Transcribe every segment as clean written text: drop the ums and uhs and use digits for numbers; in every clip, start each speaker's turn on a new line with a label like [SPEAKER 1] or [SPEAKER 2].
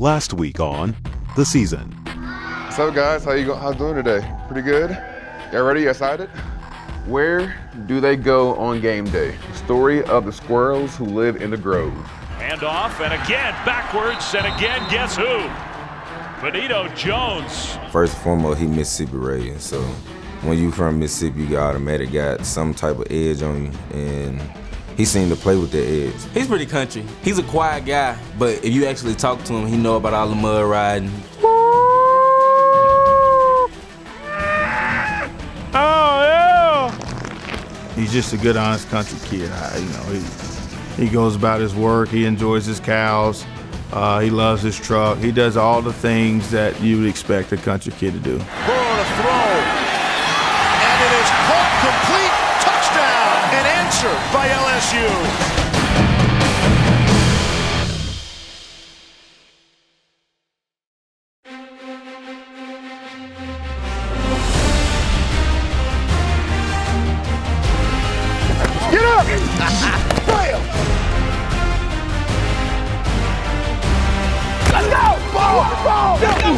[SPEAKER 1] Last week on The Season.
[SPEAKER 2] What's up, guys? How's doing today? Pretty good? Y'all ready? You excited? Where do they go on game day? The story of the squirrels who live in the Grove.
[SPEAKER 3] Hand off, and again backwards, and again, guess who? Benito Jones.
[SPEAKER 4] First and foremost, he Mississippi raised, so when you from Mississippi, you automatically got some type of edge on you, and he seemed to play with that edge.
[SPEAKER 5] He's pretty country. He's a quiet guy, but if you actually talk to him, he know about all the mud riding.
[SPEAKER 6] Oh, yeah! He's just a good, honest country kid. He goes about his work. He enjoys his cows. He loves his truck. He does all the things that you would expect a country kid to do.
[SPEAKER 7] Burrow to throw. And it is caught complete. Touchdown. An answer by LSU.
[SPEAKER 8] Get up! Bam! Let's go! Ball! Let's go!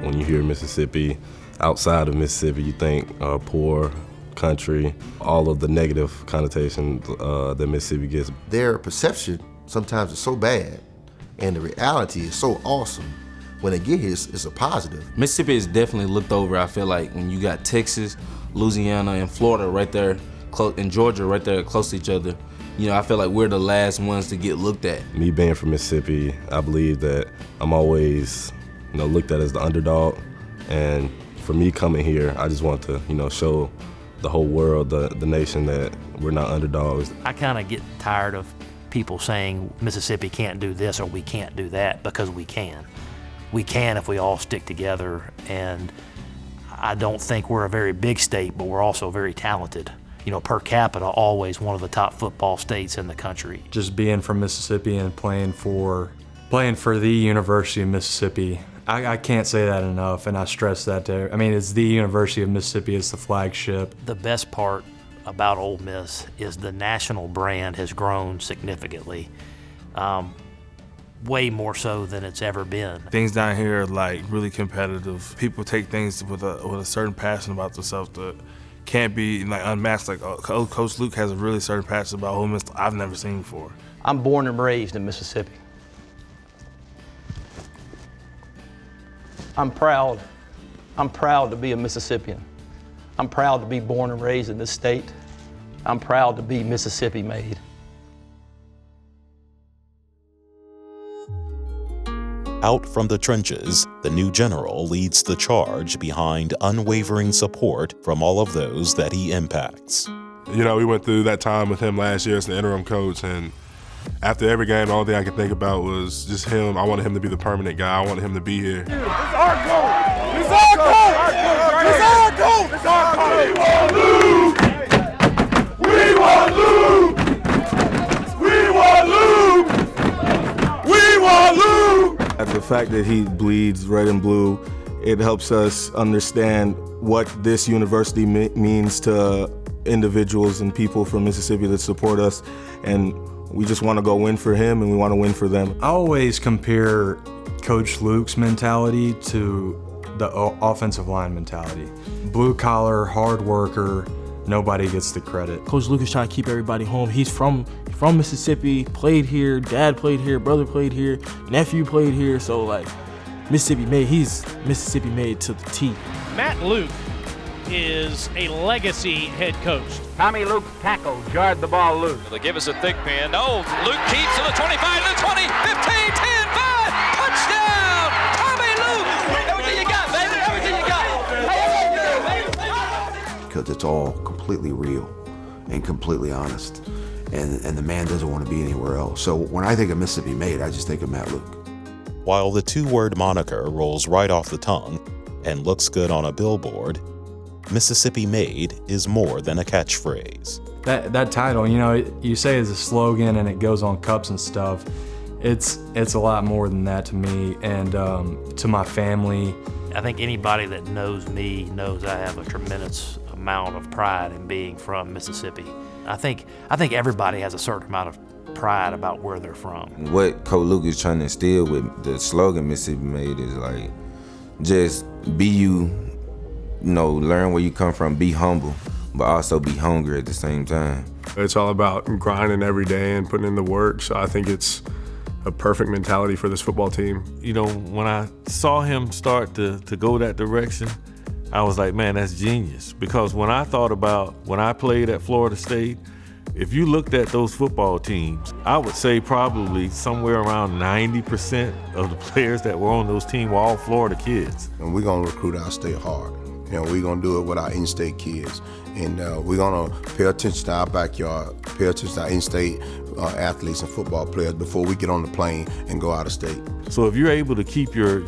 [SPEAKER 9] When you hear Mississippi, outside of Mississippi, you think poor country, all of the negative connotations that Mississippi gets.
[SPEAKER 10] Their perception sometimes is so bad, and the reality is so awesome. When they get here, it's a positive.
[SPEAKER 5] Mississippi is definitely looked over, I feel like, when you got Texas, Louisiana, and Florida right there, and Georgia right there close to each other. You know, I feel like we're the last ones to get looked at.
[SPEAKER 9] Me being from Mississippi, I believe that I'm always looked at as the underdog, and for me coming here, I just want to, show the whole world, the nation, that we're not underdogs.
[SPEAKER 11] I kind of get tired of people saying Mississippi can't do this or we can't do that, because we can. We can if we all stick together, and I don't think we're a very big state, but we're also very talented. Per capita, always one of the top football states in the country.
[SPEAKER 12] Just being from Mississippi and playing for the University of Mississippi, I can't say that enough, and I stress that there. I mean, it's the University of Mississippi, it's the flagship.
[SPEAKER 11] The best part about Ole Miss is the national brand has grown significantly, way more so than it's ever been.
[SPEAKER 6] Things down here are really competitive. People take things with a certain passion about themselves that can't be unmatched. Coach Luke has a really certain passion about Ole Miss I've never seen before.
[SPEAKER 13] I'm born and raised in Mississippi. I'm proud to be a Mississippian. I'm proud to be born and raised in this state. I'm proud to be Mississippi made.
[SPEAKER 1] Out from the trenches, the new general leads the charge behind unwavering support from all of those that he impacts.
[SPEAKER 2] We went through that time with him last year as the interim coach, and after every game, the only thing I could think about was just him. I wanted him to be the permanent guy. I wanted him to be here.
[SPEAKER 8] It's our goal! It's our goal! It's our goal! It's our goal! We want Luke! We want Luke! We want Luke!
[SPEAKER 6] The fact that he bleeds red and blue, it helps us understand what this university means to individuals and people from Mississippi that support us, and we just want to go win for him, and we want to win for them.
[SPEAKER 12] I always compare Coach Luke's mentality to the offensive line mentality. Blue collar, hard worker, nobody gets the credit.
[SPEAKER 14] Coach Luke is trying to keep everybody home. He's from Mississippi, played here, dad played here, brother played here, nephew played here, so Mississippi made, he's Mississippi made to the T.
[SPEAKER 3] Matt Luke is a legacy head coach.
[SPEAKER 15] Tommy Luke's tackle jarred the ball loose.
[SPEAKER 3] They give us a thick pin. Oh, Luke keeps to the 25, to the 20, 15, 10, 5, touchdown! Tommy Luke! Everything you got, baby, everything you got.
[SPEAKER 10] Because it's all completely real and completely honest.
[SPEAKER 16] and the man doesn't want to be anywhere else. So when I think of Mississippi Made, I just think of Matt Luke.
[SPEAKER 1] While the two-word moniker rolls right off the tongue and looks good on a billboard, Mississippi Made is more than a catchphrase.
[SPEAKER 12] That title, you say it's a slogan and it goes on cups and stuff. It's a lot more than that to me and to my family.
[SPEAKER 11] I think anybody that knows me knows I have a tremendous amount of pride in being from Mississippi. I think everybody has a certain amount of pride about where they're from.
[SPEAKER 4] What Coach Luke is trying to instill with the slogan Mississippi Made is like, just be you, learn where you come from, be humble, but also be hungry at the same time.
[SPEAKER 17] It's all about grinding every day and putting in the work, so I think it's a perfect mentality for this football team.
[SPEAKER 18] When I saw him start to go that direction, I was like, man, that's genius. Because when I thought about when I played at Florida State, if you looked at those football teams, I would say probably somewhere around 90% of the players that were on those teams were all Florida kids.
[SPEAKER 19] And we're gonna recruit our state hard. We're gonna do it with our in-state kids. And we're gonna pay attention to our backyard, pay attention to our in-state athletes and football players before we get on the plane and go out of state.
[SPEAKER 18] So if you're able to keep your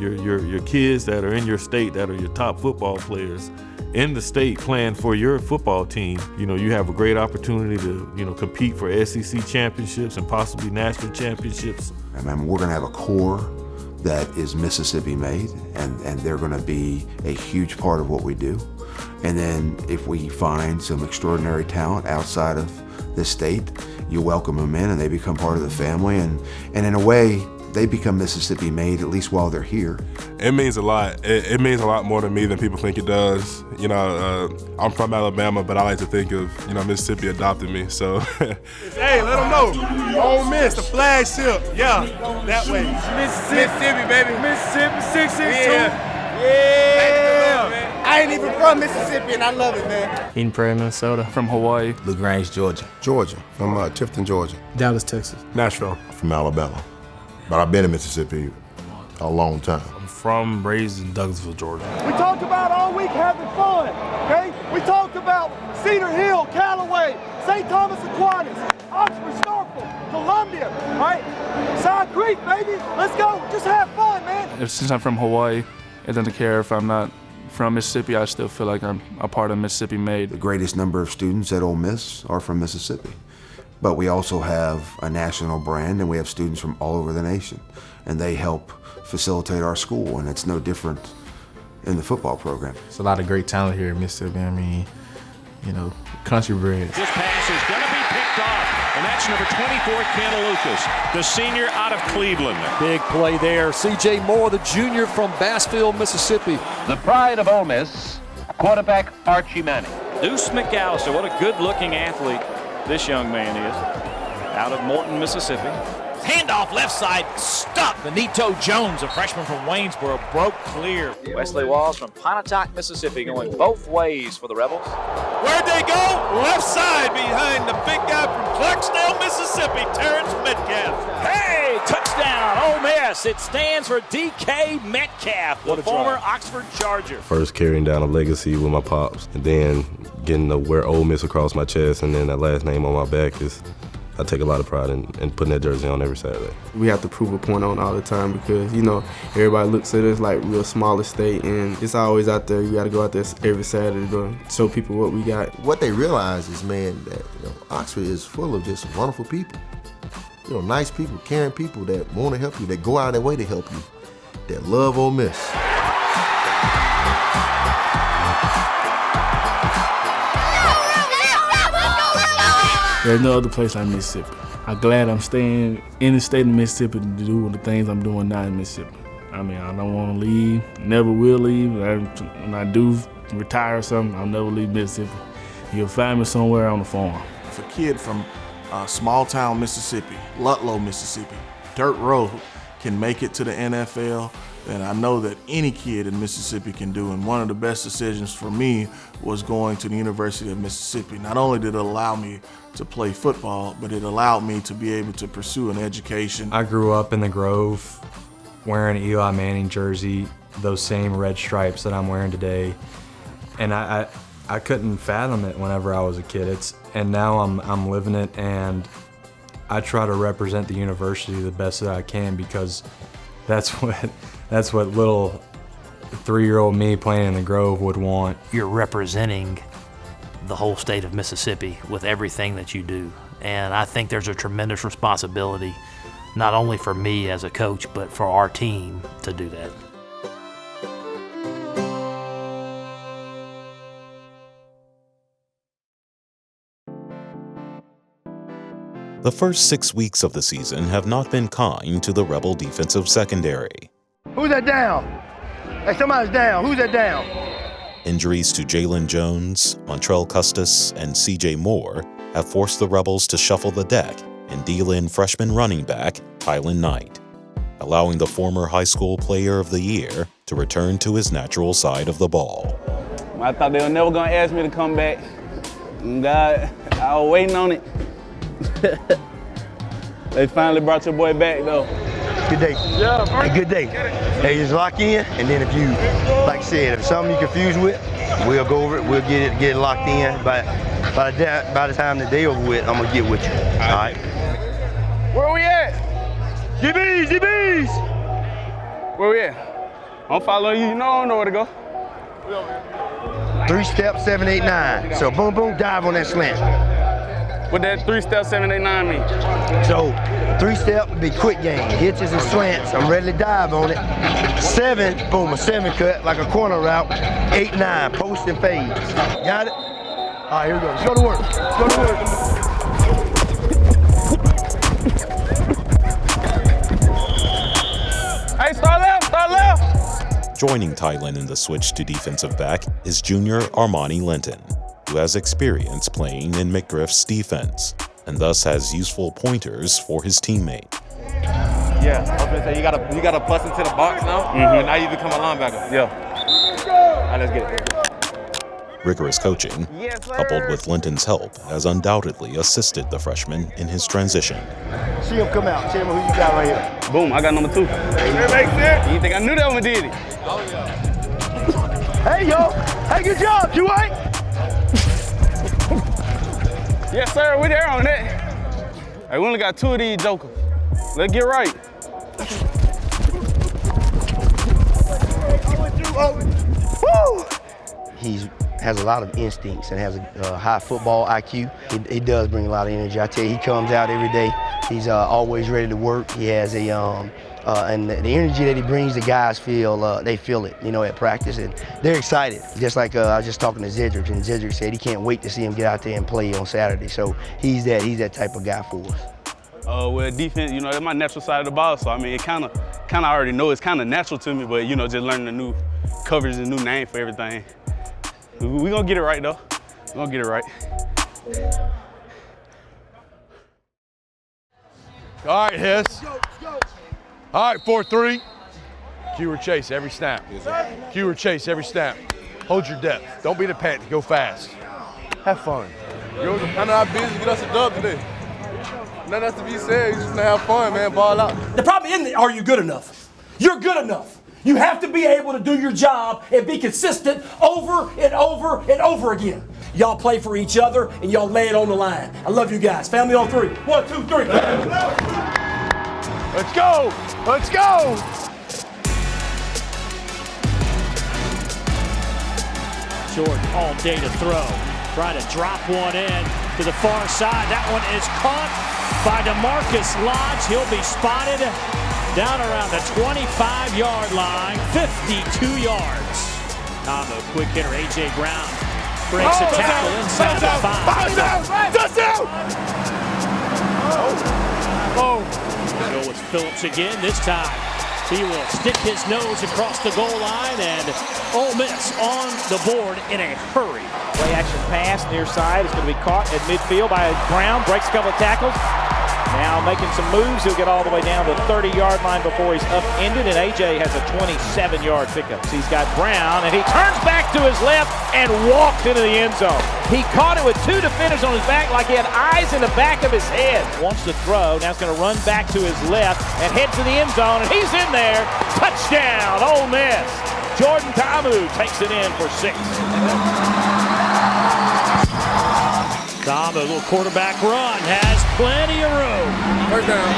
[SPEAKER 18] kids that are in your state, that are your top football players, in the state playing for your football team, you have a great opportunity to, compete for SEC championships and possibly national championships.
[SPEAKER 16] We're gonna have a core that is Mississippi made, and they're gonna be a huge part of what we do. And then if we find some extraordinary talent outside of this state, you welcome them in and they become part of the family, and in a way, they become Mississippi made, at least while they're here.
[SPEAKER 9] It means a lot. It means a lot more to me than people think it does. I'm from Alabama, but I like to think of, Mississippi adopted me, so.
[SPEAKER 8] Hey, let them know. Ole Miss, the flagship. Yeah, that way. Mississippi, baby. Mississippi, 662. Yeah. I ain't even from Mississippi, and I love it, man.
[SPEAKER 14] Eden Prairie, Minnesota. From Hawaii.
[SPEAKER 20] LaGrange, Georgia.
[SPEAKER 19] Georgia, from Tifton, Georgia.
[SPEAKER 14] Dallas, Texas.
[SPEAKER 17] Nashville.
[SPEAKER 21] From Alabama. But I've been in Mississippi a long time.
[SPEAKER 5] I'm from, raised in Douglasville, Georgia.
[SPEAKER 8] We talked about all week having fun, okay? We talked about Cedar Hill, Callaway, St. Thomas Aquinas, Oxford, Starkville, Columbia, right? Side Creek, baby. Let's go. Just have fun, man.
[SPEAKER 14] Since I'm from Hawaii, it doesn't care if I'm not from Mississippi, I still feel like I'm a part of Mississippi Made.
[SPEAKER 16] The greatest number of students at Ole Miss are from Mississippi. But we also have a national brand, and we have students from all over the nation, and they help facilitate our school, and it's no different in the football program.
[SPEAKER 14] There's a lot of great talent here in Mississippi. Country bred.
[SPEAKER 7] This pass is going to be picked off, and that's number 24, Ken Lucas, the senior out of Cleveland.
[SPEAKER 22] Big play there. C.J. Moore, the junior from Bassville, Mississippi.
[SPEAKER 3] The pride of Ole Miss, quarterback Archie Manning.
[SPEAKER 23] Deuce McAllister, what a good-looking athlete this young man is, out of Morton, Mississippi.
[SPEAKER 24] Handoff left side, stuck. Benito Jones, a freshman from Waynesboro, broke clear.
[SPEAKER 23] Wesley Walls from Pontotoc, Mississippi, going both ways for the Rebels.
[SPEAKER 7] Where'd they go? Left side behind the big guy from Clarksdale, Mississippi, Terrence Metcalf.
[SPEAKER 24] Hey, touchdown, Ole Miss. It stands for D.K. Metcalf, the former Oxford Charger.
[SPEAKER 9] First carrying down a legacy with my pops, and then getting to wear Ole Miss across my chest, and then that last name on my back I take a lot of pride in putting that jersey on every Saturday.
[SPEAKER 25] We have to prove a point on all the time because, everybody looks at us like we're a smaller state, and it's always out there. You got to go out there every Saturday to show people what we got.
[SPEAKER 10] What they realize is, man, that Oxford is full of just wonderful people. Nice people, caring people that want to help you, that go out of their way to help you, that love Ole Miss.
[SPEAKER 14] There's no other place like Mississippi. I'm glad I'm staying in the state of Mississippi to do the things I'm doing now in Mississippi. I don't want to leave, never will leave. When I do retire or something, I'll never leave Mississippi. You'll find me somewhere on the farm.
[SPEAKER 26] If a kid from small town Mississippi, Ludlow, Mississippi, dirt road, can make it to the NFL, then I know that any kid in Mississippi can do. And one of the best decisions for me was going to the University of Mississippi. Not only did it allow me to play football, but it allowed me to be able to pursue an education.
[SPEAKER 12] I grew up in the Grove wearing an Eli Manning jersey, those same red stripes that I'm wearing today. And I couldn't fathom it whenever I was a kid. And now I'm living it, and I try to represent the university the best that I can, because that's what little 3-year-old me playing in the Grove would want.
[SPEAKER 11] You're representing the whole state of Mississippi with everything that you do. And I think there's a tremendous responsibility, not only for me as a coach, but for our team to do that.
[SPEAKER 1] The first 6 weeks of the season have not been kind to the Rebel defensive secondary.
[SPEAKER 8] Who's that down? Hey, somebody's down. Who's that down?
[SPEAKER 1] Injuries to Jalen Jones, Montrell Custis, and C.J. Moore have forced the Rebels to shuffle the deck and deal in freshman running back Tylan Knight, allowing the former high school player of the year to return to his natural side of the ball.
[SPEAKER 2] I thought they were never going to ask me to come back. God, I was waiting on it. They finally brought your boy back, though.
[SPEAKER 8] Good day. Yeah, hey, good day. Hey, just lock in, and then if you, like I said, if something you're confused with, we'll go over it. We'll get it locked in. By the time the day over with, I'm gonna get with you. All right.
[SPEAKER 2] Where we at?
[SPEAKER 8] DBs.
[SPEAKER 2] Where we at? I'm following you. You know I don't know where to go.
[SPEAKER 8] 3-step, 7, 8, 9. So boom, boom, dive on that slant.
[SPEAKER 2] What that 3-step, 7, 8, 9 mean?
[SPEAKER 8] So 3-step would be quick game, hitches and slants. I'm ready to dive on it. 7, boom, a 7 cut like a corner route. 8, 9, post and fades. Got it? All right, here we go. Let's go to work. Let's go to work.
[SPEAKER 2] Hey, start left.
[SPEAKER 1] Joining Tylan in the switch to defensive back is junior Armani Linton, who has experience playing in McGriff's defense and thus has useful pointers for his teammate.
[SPEAKER 6] Yeah, I was gonna say you gotta bust into the box now, and now you become a linebacker.
[SPEAKER 2] Yeah.
[SPEAKER 6] All right, let's get it.
[SPEAKER 1] Rigorous coaching, coupled with Linton's help, has undoubtedly assisted the freshman in his transition.
[SPEAKER 8] See him come out. Tell me who you got right here.
[SPEAKER 2] Boom, I got number 2.
[SPEAKER 8] That makes sense.
[SPEAKER 2] You think I knew that one did it?
[SPEAKER 6] Oh, yeah.
[SPEAKER 8] Hey, yo. Hey, good job. You all right?
[SPEAKER 2] Yes, sir. We're there on that. Hey, we only got 2 of these jokers. Let's get right.
[SPEAKER 8] Woo! He has a lot of instincts and has a high football IQ. He does bring a lot of energy. I tell you, he comes out every day. He's always ready to work. He has a and the energy that he brings, the guys they feel it, at practice, and they're excited. Just like I was just talking to Zedrick, and Zedrick said he can't wait to see him get out there and play on Saturday. So he's that type of guy for us.
[SPEAKER 2] Well, defense, that's my natural side of the ball. So I mean, it kind of I already know it's kind of natural to me, but just learning a new coverage and new name for everything. We gonna get it right though. We gonna get it right.
[SPEAKER 22] All right, Hess. All right, 4-3. Cue or chase every snap. Cue or chase every snap. Hold your depth. Don't be the panic. Go fast. Have fun.
[SPEAKER 6] Yo, I'm not busy to get us a dub today. Nothing else to be said. You just gonna have fun, man. Ball out.
[SPEAKER 13] The problem isn't, are you good enough? You're good enough. You have to be able to do your job and be consistent over and over and over again. Y'all play for each other and y'all lay it on the line. I love you guys. Family on 3. 1, 2, 3.
[SPEAKER 22] Let's go. Let's go.
[SPEAKER 24] Jordan all day to throw. Trying to drop one in to the far side. That one is caught by DeMarcus Lodge. He'll be spotted down around the 25-yard line, 52 yards. Combo, quick hitter, A.J. Brown breaks a tackle inside the 5.
[SPEAKER 22] Touchdown!
[SPEAKER 24] Oh. Go with Phillips again. This time he will stick his nose across the goal line, and Ole Miss on the board in a hurry. Play action pass near side is going to be caught at midfield by Brown. Breaks a couple of tackles. Now making some moves. He'll get all the way down to the 30-yard line before he's upended, and A.J. has a 27-yard pickup. So he's got Brown, and he turns back to his left and walks into the end zone. He caught it with 2 defenders on his back like he had eyes in the back of his head. Wants to throw. Now he's going to run back to his left and head to the end zone, and he's in there. Touchdown, Ole Miss. Jordan Tamu takes it in for 6. Tom, a little quarterback run, has plenty of room.
[SPEAKER 6] First down,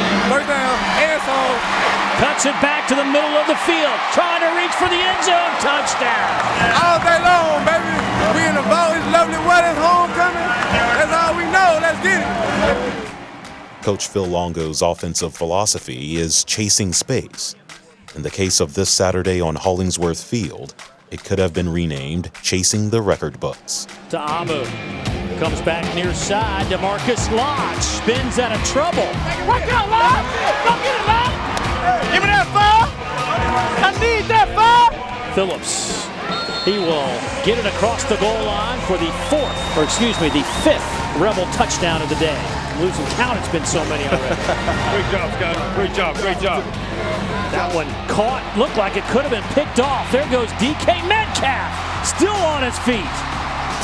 [SPEAKER 6] asshole.
[SPEAKER 24] Cuts it back to the middle of the field, trying to reach for the end zone. Touchdown.
[SPEAKER 6] All day long, baby. We in the boat, it's lovely weather, it's homecoming. That's all we know, let's get it.
[SPEAKER 1] Coach Phil Longo's offensive philosophy is chasing space. In the case of this Saturday on Hollingsworth Field, it could have been renamed Chasing the Record Books.
[SPEAKER 24] To Amu. Comes back near side. DeMarcus Lodge spins out of trouble.
[SPEAKER 8] Work out, Lodge! Go get it, Lodge! Give me that foul! I need that foul!
[SPEAKER 24] Phillips. He will get it across the goal line for the fifth Rebel touchdown of the day. Losing count, it's been so many already.
[SPEAKER 22] Great job, Scott. Great job, great job.
[SPEAKER 24] That one caught, looked like it could have been picked off. There goes DK Metcalf, still on his feet.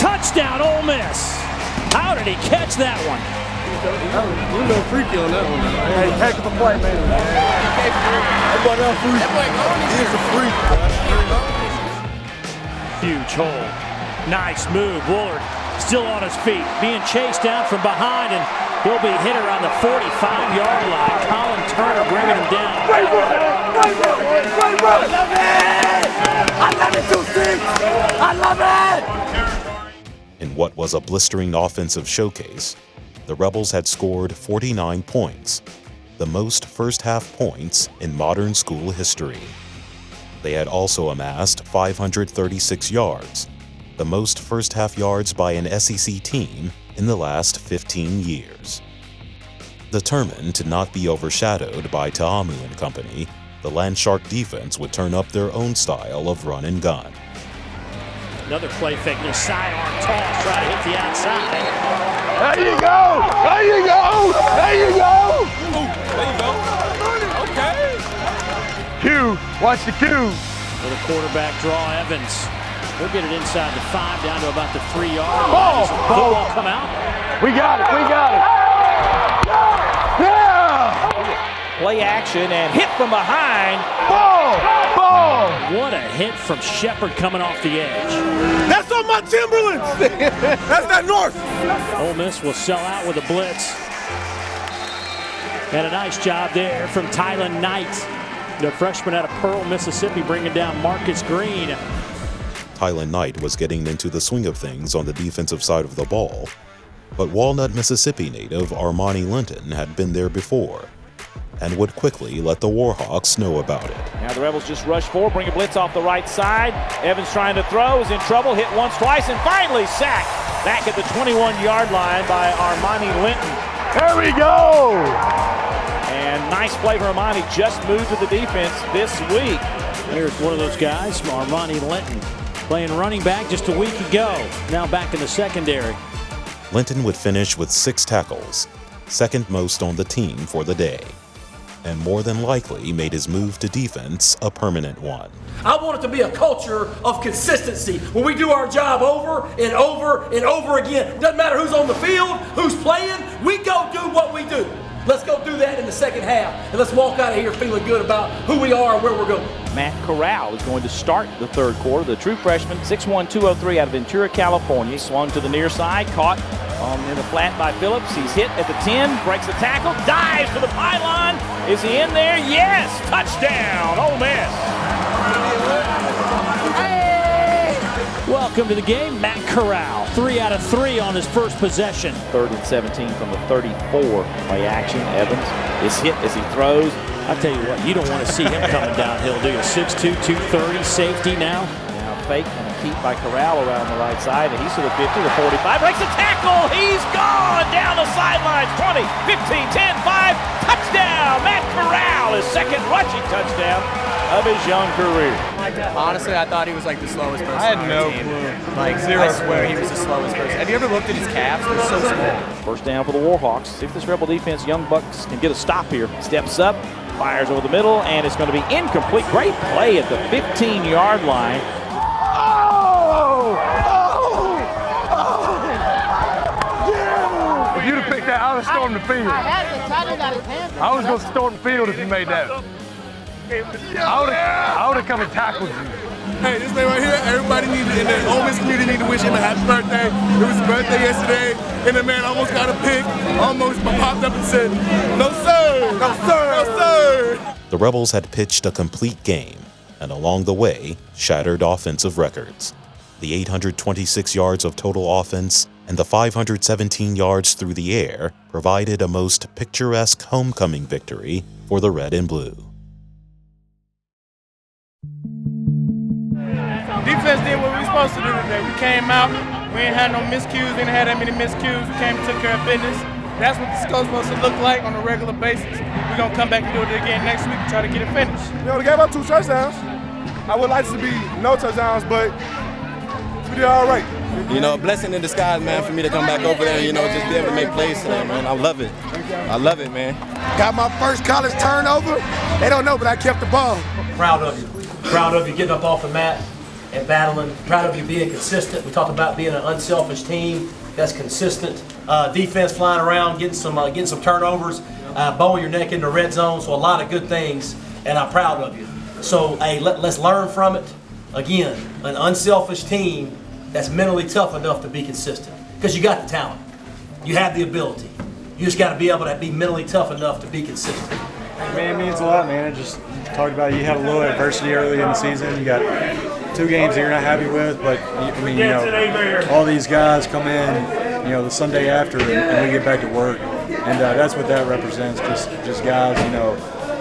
[SPEAKER 24] Touchdown, Ole Miss. How did he catch that one?
[SPEAKER 6] You a little freaky on that one.
[SPEAKER 8] Hey, heck of a play, man.
[SPEAKER 6] That boy not freaky. He is a freak.
[SPEAKER 24] Huge hole. Nice move. Woolard still on his feet, being chased down from behind, and he'll be hit around the 45-yard line. Colin Turner bringing him down.
[SPEAKER 8] Great run! I love it! I love it, 2-6! I love it!
[SPEAKER 1] In what was a blistering offensive showcase, the Rebels had scored 49 points, the most first-half points in modern school history. They had also amassed 536 yards, the most first-half yards by an SEC team in the last 15 years. Determined to not be overshadowed by Ta'amu and company, the Landshark defense would turn up their own style of run and gun.
[SPEAKER 24] Another play fake, little sidearm toss, try to hit the outside.
[SPEAKER 6] There you go! There you go! There you go!
[SPEAKER 22] There you go. Okay.
[SPEAKER 6] Q, watch the Q.
[SPEAKER 24] Little quarterback draw, Evans. We'll get it inside the 5, down to about the 3-yard line.
[SPEAKER 6] Ball!
[SPEAKER 24] Football come out.
[SPEAKER 6] We got it, we got it. Yeah!
[SPEAKER 24] Play action and hit from behind.
[SPEAKER 6] Ball! Ball!
[SPEAKER 24] What a hit from Shepard coming off the edge.
[SPEAKER 6] That's on my Timberlands! That's that North!
[SPEAKER 24] Ole Miss will sell out with a blitz. And a nice job there from Tylen Knight, the freshman out of Pearl, Mississippi, bringing down Marcus Green.
[SPEAKER 1] Tylen Knight was getting into the swing of things on the defensive side of the ball, but Walnut, Mississippi native Armani Linton had been there before and would quickly let the Warhawks know about it.
[SPEAKER 24] Now the Rebels just rush forward, bring a blitz off the right side. Evans trying to throw, is in trouble, hit once, twice, and finally sacked back at the 21-yard line by Armani Linton.
[SPEAKER 6] There we go!
[SPEAKER 24] And nice play for Armani, just moved to the defense this week. Here's one of those guys, Armani Linton, playing running back just a week ago, now back in the secondary.
[SPEAKER 1] Linton would finish with 6 tackles, second most on the team for the day, and more than likely made his move to defense a permanent one.
[SPEAKER 13] I want it to be a culture of consistency when we do our job over and over and over again. Doesn't matter who's on the field, who's playing, we go do what we do. Let's go do that in the second half, and let's walk out of here feeling good about who we are and where we're going.
[SPEAKER 24] Matt Corral is going to start the third quarter. The true freshman, 6'1", 203 out of Ventura, California. Swung to the near side, caught in the flat by Phillips. He's hit at the 10, breaks the tackle, dives for the pylon. Is he in there? Yes! Touchdown, Ole Miss! Welcome to the game, Matt Corral. 3 out of 3 on his first possession. 3rd and 17 from the 34. Play action, Evans is hit as he throws. I tell you what, you don't want to see him coming downhill, do you? 6'2", 230, safety now. Now fake and a keep by Corral around the right side, and he's to the 50, the 45, breaks the tackle, he's gone down the sidelines, 20, 15, 10, 5, touchdown! Matt Corral, his second rushing touchdown of his young career.
[SPEAKER 4] Honestly, I thought he was like the slowest person.
[SPEAKER 22] I had
[SPEAKER 4] on
[SPEAKER 22] no
[SPEAKER 4] the team.
[SPEAKER 22] clue.
[SPEAKER 4] Like,
[SPEAKER 22] Zero
[SPEAKER 4] I swear
[SPEAKER 22] clue.
[SPEAKER 4] he was the slowest person. Have you ever looked at his calves? They're so small.
[SPEAKER 24] First down for the Warhawks. See if this Rebel defense, Young Bucks, can get a stop here. Steps up, fires over the middle, and it's going to be incomplete. Great play at the 15-yard line.
[SPEAKER 6] Oh! Oh! Oh! Yeah! If you'd have picked that, I would have stormed the field.
[SPEAKER 8] I had the title got his hands.
[SPEAKER 6] I was going to storm the field if you made that. I would have come and tackled you. Hey, this man right here, everybody in the Ole Miss community need to wish him a happy birthday. It was his birthday yesterday, and the man almost got a pick, almost popped up and said, "No sir, no sir, no sir."
[SPEAKER 1] The Rebels had pitched a complete game, and along the way, shattered offensive records. The 826 yards of total offense and the 517 yards through the air provided a most picturesque homecoming victory for the Red and Blue.
[SPEAKER 15] Defense did what we were supposed to do today. We came out, we ain't had no miscues, we didn't have that many miscues. We came and took care of business. That's what the score's supposed to look like on a regular basis. We're going to come back and do it again next week and try to get it finished.
[SPEAKER 6] You know, they gave up 2 touchdowns. I would like to be no touchdowns, but we did all right.
[SPEAKER 17] You know, a blessing in disguise, man, for me to come back over there and, you know, just be able to make plays today, man. I love it. I love it, man.
[SPEAKER 6] Got my first college turnover. They don't know, but I kept the ball.
[SPEAKER 11] Proud of you. Proud of you getting up off the mat and battling. Proud of you being consistent. We talked about being an unselfish team that's consistent. Defense flying around, getting some turnovers, bowing your neck in the red zone. So a lot of good things, and I'm proud of you. So hey, let's learn from it. Again, an unselfish team that's mentally tough enough to be consistent. Because you got the talent. You have the ability. You just got to be able to be mentally tough enough to be consistent.
[SPEAKER 12] Man, it means a lot, man. I just talked about you had a little adversity early in the season. You got 2 games that you're not happy with, but I mean, you know, all these guys come in, you know, the Sunday after, and we get back to work, and that's what that represents. Just guys, you know,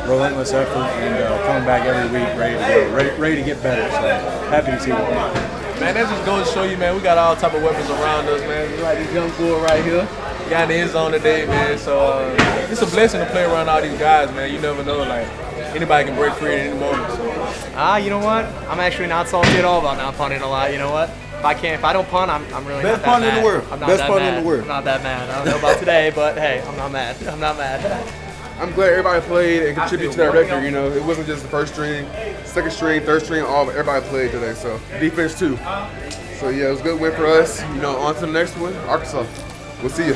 [SPEAKER 12] relentless effort and coming back every week, ready to get better. So happy to see that.
[SPEAKER 18] Man, that just goes to show you, man, we got all type of weapons around us, man. We like this young boy right here. Got in the end zone today, man. So it's a blessing to play around all these guys, man. You never know, like, anybody can break free at any moment. So.
[SPEAKER 4] You know what? I'm actually not salty at all about not punting a lot. You know what? If I don't punt, I'm really
[SPEAKER 17] Best
[SPEAKER 4] not that
[SPEAKER 17] punt
[SPEAKER 4] mad.
[SPEAKER 17] in the world.
[SPEAKER 4] I'm not
[SPEAKER 17] Best
[SPEAKER 4] that
[SPEAKER 17] punt
[SPEAKER 4] mad.
[SPEAKER 17] in the world.
[SPEAKER 4] I'm not that mad. I don't know about today, but hey, I'm not mad. I'm not mad.
[SPEAKER 6] I'm glad everybody played and contributed to that record. You know, it wasn't just the first string, second string, third string. Everybody played today. So defense too. So yeah, it was a good win for us. You know, on to the next one, Arkansas. We'll see you.